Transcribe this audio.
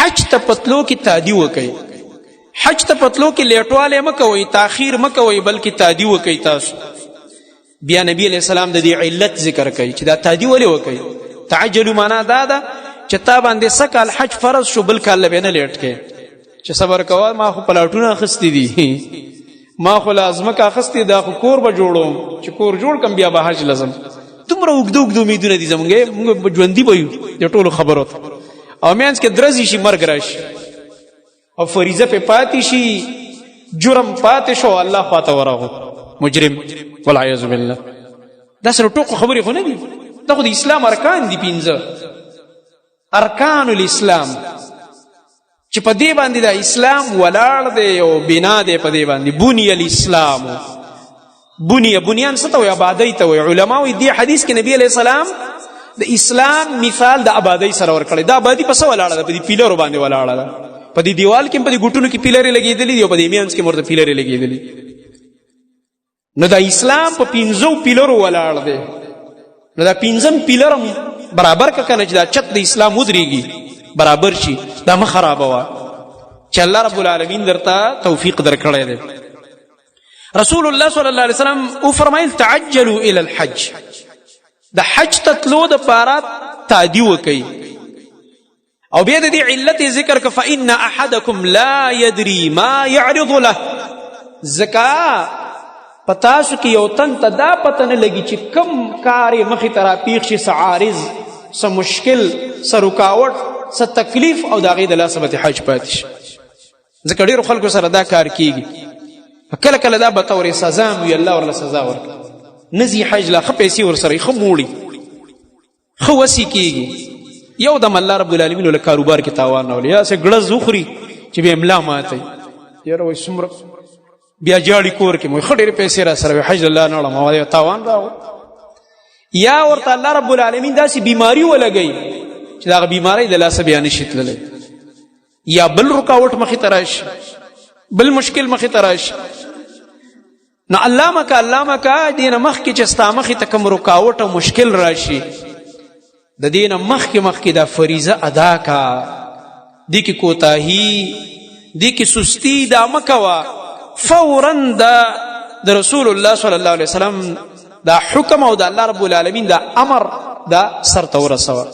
حج ته پتلو کې تادی وکي حج ته پتلو کې لیټواله مکوي تاخير مکوي بلکې تادی وکي تاسو بیا نبی علیہ السلام د دې علت ذکر کوي چې دا تادی ولې وکي تعجلوا معنا دا ده چې تا باندې سکه الحج فرض شو بل کال به نه لیټ کې چې صبر کوه ما خو پلاټونه خستی دي ما خو لازمه کا خستی دا خو کور به جوړوم چې کور جوړ کم بیا به حج لازم تمره وګدو امیدونه دي زمونږ ژوندۍ به یو د ټولو خبرو او مینس کې درځي شي مرګ راشي او فریضه په پاتې شي جرم پاتې شو الله خواته ورغو مجرم والعیاذ بالله دا سره ټوکو خبرې خو نه دي دا خو د اسلام ارکان دي 15 ارکان الاسلام چې په دې باندې د اسلام ولاړ دی او بنا دی په دې باندې بني الاسلام بنیان څه ته وایي آبادی ته وایي علما وایي دې حدیث کې نبی علیہ السلام د اسلام مثال د آبادی سره ورکړی دا آبادی په څه ولاړه ده په دې پیلرو باندې ولاړه ده په دې دیوال کې په دې ګټونو کې پیلرې لګېدلې دي او په دې میانس کې مرته پیلرې لګېدلې نو د اسلام په 15 پیلرو ولاړ دی نو دا 15 پیلر برابر کنه چې دا چت د اسلام ودرېږي برابر شي دا مخ خرابوا چې الله رب العالمین درته توفیق درکړی دی رسول الله صلی الله علیه وسلم او فرمایل تعجلوا الى الحج د حج تطلو د پاره تادی وکي او بیا د دې علت ذکر ک فإن احدکم لا يدري ما يعرض له زکا پتا شو کې یو تن ته دا پته نه لګي چې کم کار مخې ترا پیښ شي سعارض س مشکل س رکاوټ س تکلیف او دا غي د لاسبت حج پاتش ځکه ډیر خلکو سره دا کار کیږي کله کله دا به تورې سزا وي الله ورله سزا ورکړي نزي حج لا خپېسي ور سره خموړي خو وسی کیږي یو د الله رب العالمین له کاروبار کې تاوان نه ولیا سه ګړز زخري چې به املا ماته یاره وای سمره بیا جاړي کور کې مو خډېر پیسې را سره حج الله نه لمه تاوان راو یا ورته الله رب العالمین داسې بیماری ولګي چې دا بیماری د لاسه بیان شتللې یا بل رکاوټ مخې تراش بل مشکل مخې تراش نو علامه کا دینه مخ کې چې ستا مخې ته کوم رکاوټ او مشکل راشي د دینه مخ کې دا فریضه ادا کا د کی کوتاهی د کی سستی دا مکوا فورا د رسول الله صلی الله علیه وسلم دا حکم او د الله رب العالمین دا امر دا سر تور سوا